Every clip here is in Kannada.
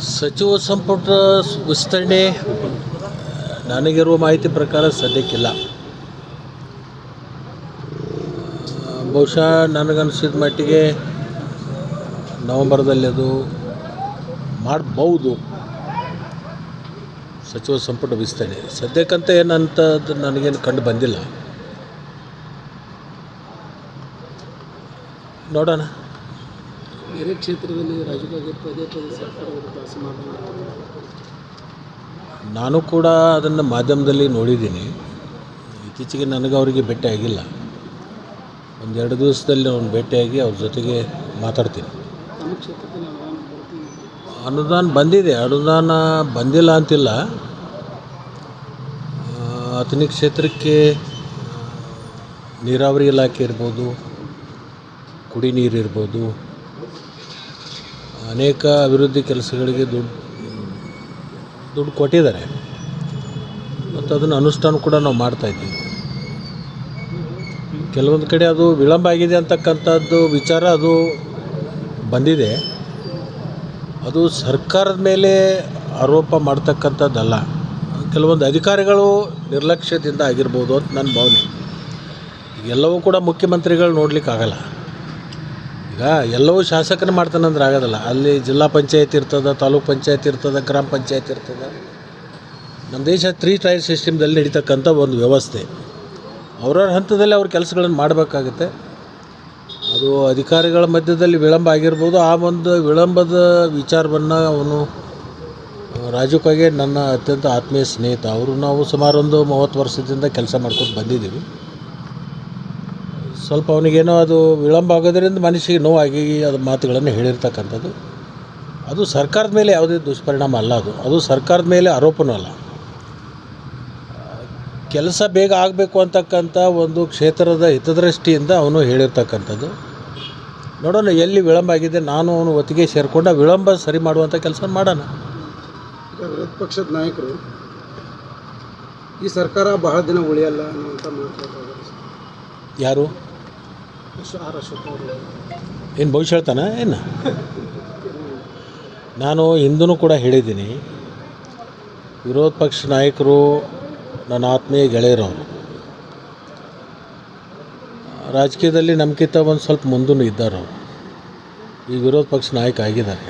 ಸಚಿವ ಸಂಪುಟ ವಿಸ್ತರಣೆ ನನಗಿರುವ ಮಾಹಿತಿ ಪ್ರಕಾರ ಸದ್ಯಕ್ಕಿಲ್ಲ. ಬಹುಶಃ ನನಗನ್ಸಿದ ಮಟ್ಟಿಗೆ ನವಂಬರ್ದಲ್ಲಿ ಅದು ಮಾಡ್ಬೋದು ಸಚಿವ ಸಂಪುಟ ವಿಸ್ತರಣೆ. ಸದ್ಯಕ್ಕಂತ ಏನಂತದ್ದು ನನಗೇನು ಕಂಡು ಬಂದಿಲ್ಲ, ನೋಡೋಣ. ಬೇರೆ ಕ್ಷೇತ್ರದಲ್ಲಿ ರಾಜಕೀಯ ಪದೇ ಪದೇ ಸರ್ಕಾರ ವಿರುದ್ಧ ಅಸಮಾಧಾನ. ನಾನು ಕೂಡ ಅದನ್ನು ಮಾಧ್ಯಮದಲ್ಲಿ ನೋಡಿದ್ದೀನಿ. ಇತ್ತೀಚೆಗೆ ನನಗೆ ಅವರಿಗೆ ಭೇಟಿ ಆಗಿಲ್ಲ. ಒಂದೆರಡು ದಿವಸದಲ್ಲಿ ಅವ್ನು ಭೇಟಿಯಾಗಿ ಅವ್ರ ಜೊತೆಗೆ ಮಾತಾಡ್ತೀನಿ. ನಮ್ಮ ಕ್ಷೇತ್ರದಲ್ಲಿ ಅನುದಾನ ಬಂದಿದೆ, ಅನುದಾನ ಬಂದಿಲ್ಲ ಅಂತಿಲ್ಲ. ಅಥಣಿ ಕ್ಷೇತ್ರಕ್ಕೆ ನೀರಾವರಿ ಇಲಾಖೆ ಇರ್ಬೋದು, ಕುಡಿ ನೀರು ಇರ್ಬೋದು, ಅನೇಕ ಅಭಿವೃದ್ಧಿ ಕೆಲಸಗಳಿಗೆ ದುಡ್ಡು ಕೊಟ್ಟಿದ್ದಾರೆ ಮತ್ತು ಅದನ್ನು ಅನುಷ್ಠಾನ ಕೂಡ ನಾವು ಮಾಡ್ತಾಯಿದ್ದೀವಿ. ಕೆಲವೊಂದು ಕಡೆ ಅದು ವಿಳಂಬ ಆಗಿದೆ ಅಂತಕ್ಕಂಥದ್ದು ವಿಚಾರ ಅದು ಬಂದಿದೆ. ಅದು ಸರ್ಕಾರದ ಮೇಲೆ ಆರೋಪ ಮಾಡ್ತಕ್ಕಂಥದ್ದಲ್ಲ, ಕೆಲವೊಂದು ಅಧಿಕಾರಿಗಳು ನಿರ್ಲಕ್ಷ್ಯದಿಂದ ಆಗಿರ್ಬೋದು ಅಂತ ನನ್ನ ಭಾವನೆ. ಎಲ್ಲವೂ ಕೂಡ ಮುಖ್ಯಮಂತ್ರಿಗಳು ನೋಡಲಿಕ್ಕಾಗಲ್ಲ. ಈಗ ಎಲ್ಲವೂ ಶಾಸಕನ ಮಾಡ್ತಾನಂದ್ರೆ ಆಗೋದಲ್ಲ. ಅಲ್ಲಿ ಜಿಲ್ಲಾ ಪಂಚಾಯತ್ ಇರ್ತದೆ, ತಾಲೂಕು ಪಂಚಾಯತ್ ಇರ್ತದೆ, ಗ್ರಾಮ ಪಂಚಾಯತ್ ಇರ್ತದೆ. ನಮ್ಮ ದೇಶ 3 ಟೈರ್ ಸಿಸ್ಟಮ್ದಲ್ಲಿ ನಡೀತಕ್ಕಂಥ ಒಂದು ವ್ಯವಸ್ಥೆ. ಅವ್ರವ್ರ ಹಂತದಲ್ಲಿ ಅವ್ರ ಕೆಲಸಗಳನ್ನು ಮಾಡಬೇಕಾಗುತ್ತೆ. ಅದು ಅಧಿಕಾರಿಗಳ ಮಧ್ಯದಲ್ಲಿ ವಿಳಂಬ ಆಗಿರ್ಬೋದು. ಆ ಒಂದು ವಿಳಂಬದ ವಿಚಾರವನ್ನು ಅವನು ರಾಜು ಕಾಗೆ ನನ್ನ ಅತ್ಯಂತ ಆತ್ಮೀಯ ಸ್ನೇಹಿತ. ನಾವು ಸುಮಾರು ಒಂದು 30 ವರ್ಷದಿಂದ ಕೆಲಸ ಮಾಡ್ಕೊಂಡು ಬಂದಿದ್ದೀವಿ. ಸ್ವಲ್ಪ ಅವನಿಗೇನೋ ಅದು ವಿಳಂಬ ಆಗೋದ್ರಿಂದ ಮನುಷ್ಯಗೆ ನೋವಾಗಿ ಅದು ಮಾತುಗಳನ್ನು ಹೇಳಿರ್ತಕ್ಕಂಥದ್ದು. ಅದು ಸರ್ಕಾರದ ಮೇಲೆ ಯಾವುದೇ ದುಷ್ಪರಿಣಾಮ ಅಲ್ಲ. ಅದು ಸರ್ಕಾರದ ಮೇಲೆ ಆರೋಪನೂ ಅಲ್ಲ. ಕೆಲಸ ಬೇಗ ಆಗಬೇಕು ಅಂತಕ್ಕಂಥ ಒಂದು ಕ್ಷೇತ್ರದ ಹಿತದೃಷ್ಟಿಯಿಂದ ಅವನು ಹೇಳಿರ್ತಕ್ಕಂಥದ್ದು. ನೋಡೋಣ ಎಲ್ಲಿ ವಿಳಂಬ ಆಗಿದೆ. ನಾನು ಅವನು ಒತ್ತಿಗೆ ಸೇರಿಕೊಂಡು ಆ ವಿಳಂಬ ಸರಿ ಮಾಡುವಂಥ ಕೆಲಸ ಮಾಡೋಣ. ಈಗ ವಿರೋಧ ಪಕ್ಷದ ನಾಯಕರು ಈ ಸರ್ಕಾರ ಬಹಳ ದಿನ ಉಳಿಯಲ್ಲ ಅನ್ನುವಂಥ ಮಾತಾಡ್ತಾರೆ. ಯಾರು ಅಶೋಕ್ ಅವರು ಏನು ಭವಿಷ್ಯ ಹೇಳ್ತಾನೆ ಏನು? ನಾನು ಹಿಂದೂ ಕೂಡ ಹೇಳಿದ್ದೀನಿ, ವಿರೋಧ ಪಕ್ಷ ನಾಯಕರು ನನ್ನ ಆತ್ಮೀಯ ಗೆಳೆಯರವರು. ರಾಜಕೀಯದಲ್ಲಿ ನಮ್ಗಿಂತ ಒಂದು ಸ್ವಲ್ಪ ಮುಂದೂ ಇದ್ದಾರೆ. ಅವರು ಈ ವಿರೋಧ ಪಕ್ಷ ನಾಯಕ ಆಗಿದ್ದಾರೆ.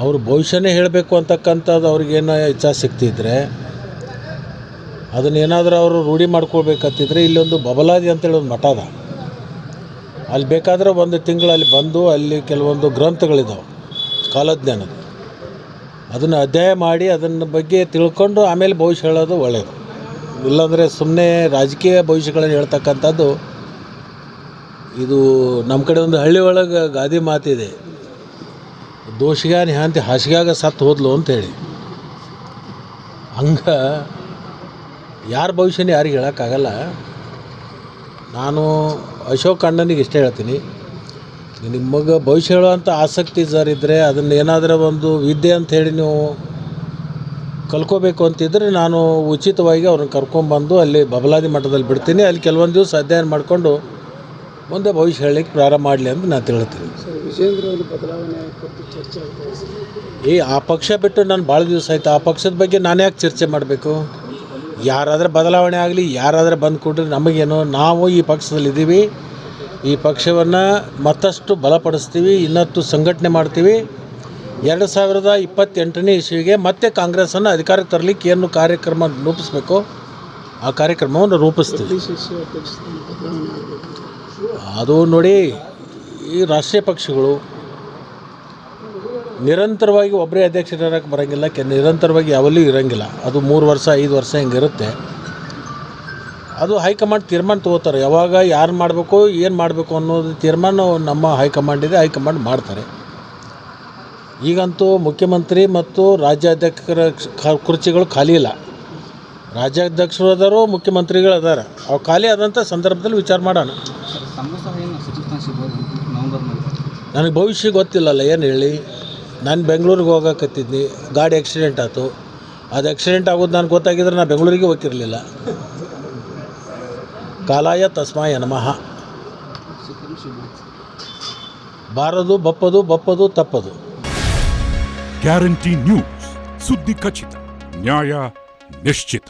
ಅವರು ಭವಿಷ್ಯನೇ ಹೇಳಬೇಕು ಅಂತಕ್ಕಂಥದ್ದು ಅವ್ರಿಗೇನೋ ಇಚ್ಛಾಶಕ್ತಿ ಇದ್ದರೆ ಅದನ್ನೇನಾದರೂ ಅವರು ರೂಢಿ ಮಾಡ್ಕೊಳ್ಬೇಕಂತಿದ್ರೆ ಇಲ್ಲೊಂದು ಬಬಲಾದಿ ಅಂತೇಳಿ ಒಂದು ಮಠ ಅದ. ಅಲ್ಲಿ ಬೇಕಾದರೆ ಒಂದು ತಿಂಗಳು ಅಲ್ಲಿ ಬಂದು ಅಲ್ಲಿ ಕೆಲವೊಂದು ಗ್ರಂಥಗಳಿದ್ದಾವೆ ಕಾಲಜ್ಞಾನದ, ಅದನ್ನು ಅಧ್ಯಯನ ಮಾಡಿ ಅದನ್ನ ಬಗ್ಗೆ ತಿಳ್ಕೊಂಡು ಆಮೇಲೆ ಭವಿಷ್ಯ ಹೇಳೋದು ಒಳ್ಳೆಯದು. ಇಲ್ಲಾಂದರೆ ಸುಮ್ಮನೆ ರಾಜಕೀಯ ಭವಿಷ್ಯಗಳನ್ನು ಹೇಳ್ತಕ್ಕಂಥದ್ದು ಇದು ನಮ್ಮ ಕಡೆ ಒಂದು ಹಳ್ಳಿ ಒಳಗೆ ಗಾದೆ ಮಾತಿದೆ, ದೋಷಿಗಾನಿ ಹಾಂತಿ ಹಾಸಿಗ್ಯಾಗ ಸತ್ತು ಹೋದ್ಲು ಅಂತೇಳಿ. ಹಂಗೆ ಯಾರ ಭವಿಷ್ಯನೇ ಯಾರಿಗೆ ಹೇಳೋಕ್ಕಾಗಲ್ಲ. ನಾನು ಅಶೋಕ್ ಅಣ್ಣನಿಗೆ ಇಷ್ಟೇ ಹೇಳ್ತೀನಿ, ನಿಮಗೆ ಭವಿಷ್ಯ ಹೇಳುವಂಥ ಆಸಕ್ತಿ ಇದ್ದರೆ ಅದನ್ನು ಏನಾದರೂ ಒಂದು ವಿದ್ಯೆ ಅಂಥೇಳಿ ನೀವು ಕಲ್ಕೋಬೇಕು ಅಂತಿದ್ದರೆ ನಾನು ಉಚಿತವಾಗಿ ಅವ್ರನ್ನ ಕರ್ಕೊಂಬಂದು ಅಲ್ಲಿ ಬಬಲಾದಿ ಮಠದಲ್ಲಿ ಬಿಡ್ತೀನಿ. ಅಲ್ಲಿ ಕೆಲವೊಂದು ದಿವಸ ಅಧ್ಯಯನ ಮಾಡಿಕೊಂಡು ಮುಂದೆ ಭವಿಷ್ಯ ಹೇಳಲಿಕ್ಕೆ ಪ್ರಾರಂಭ ಮಾಡಲಿ ಅಂತ ನಾನು ಹೇಳ್ತೀನಿ. ವಿಜೇಂದ್ರ ಅವರು ಬದಲಾವಣೆ ಕುರಿತು ಚರ್ಚೆ ಆಗ್ತದೆ. ಆ ಪಕ್ಷ ಬಿಟ್ಟು ನಾನು ಭಾಳ ದಿವಸ ಆಯಿತು. ಆ ಪಕ್ಷದ ಬಗ್ಗೆ ನಾನು ಯಾಕೆ ಚರ್ಚೆ ಮಾಡಬೇಕು? ಯಾರಾದರೆ ಬದಲಾವಣೆ ಆಗಲಿ, ಯಾರಾದರೆ ಬಂದು ಕೊಟ್ಟರೆ ನಮಗೇನು. ನಾವು ಈ ಪಕ್ಷದಲ್ಲಿದ್ದೀವಿ, ಈ ಪಕ್ಷವನ್ನು ಮತ್ತಷ್ಟು ಬಲಪಡಿಸ್ತೀವಿ, ಇನ್ನಷ್ಟು ಸಂಘಟನೆ ಮಾಡ್ತೀವಿ. 2028ನೇ ಇಸ್ವಿಗೆ ಮತ್ತೆ ಕಾಂಗ್ರೆಸ್ಸನ್ನು ಅಧಿಕಾರಕ್ಕೆ ತರಲಿಕ್ಕೆ ಏನು ಕಾರ್ಯಕ್ರಮ ರೂಪಿಸಬೇಕು ಆ ಕಾರ್ಯಕ್ರಮವನ್ನು ರೂಪಿಸ್ತೀವಿ. ಅದು ನೋಡಿ, ಈ ರಾಷ್ಟ್ರೀಯ ಪಕ್ಷಗಳು ನಿರಂತರವಾಗಿ ಒಬ್ಬರೇ ಅಧ್ಯಕ್ಷರಾಗಕ್ಕೆ ಬರೋಂಗಿಲ್ಲ, ನಿರಂತರವಾಗಿ ಯಾವಲ್ಲೂ ಇರೋಂಗಿಲ್ಲ. ಅದು 3 ವರ್ಷ 5 ವರ್ಷ ಹಿಂಗಿರುತ್ತೆ. ಅದು ಹೈಕಮಾಂಡ್ ತೀರ್ಮಾನ ತೊಗೋತಾರೆ. ಯಾವಾಗ ಯಾರು ಮಾಡಬೇಕು ಏನು ಮಾಡಬೇಕು ಅನ್ನೋದು ತೀರ್ಮಾನ ನಮ್ಮ ಹೈಕಮಾಂಡ್ ಇದೆ, ಹೈಕಮಾಂಡ್ ಮಾಡ್ತಾರೆ. ಈಗಂತೂ ಮುಖ್ಯಮಂತ್ರಿ ಮತ್ತು ರಾಜ್ಯಾಧ್ಯಕ್ಷರ ಕುರ್ಚಿಗಳು ಖಾಲಿ ಇಲ್ಲ. ರಾಜ್ಯಾಧ್ಯಕ್ಷರು ಅದಾರು, ಮುಖ್ಯಮಂತ್ರಿಗಳು ಅದಾರ. ಅವು ಖಾಲಿ ಆದಂಥ ಸಂದರ್ಭದಲ್ಲಿ ವಿಚಾರ ಮಾಡೋಣ. ನನಗೆ ಭವಿಷ್ಯ ಗೊತ್ತಿಲ್ಲಲ್ಲ, ಏನು ಹೇಳಿ. ನಾನು ಬೆಂಗಳೂರಿಗೆ ಹೋಗಕತ್ತಿದ್ನಿ, ಗಾಡಿ ಆಕ್ಸಿಡೆಂಟ್ ಆಯಿತು. ಅದು ಆಕ್ಸಿಡೆಂಟ್ ಆಗೋದು ನನಗೆ ಗೊತ್ತಾಗಿದ್ರೆ ನಾನು ಬೆಂಗಳೂರಿಗೆ ಹೋಗಿರಲಿಲ್ಲ. ಕಾಲಾಯ ತಸ್ಮಾಯ ನಮಃ. ಬಾರದು ಬಪ್ಪದು ತಪ್ಪದು. ಗ್ಯಾರಂಟಿ ನ್ಯೂಸ್, ಸುದ್ದಿ ಖಚಿತ, ನ್ಯಾಯ ನಿಶ್ಚಿತ.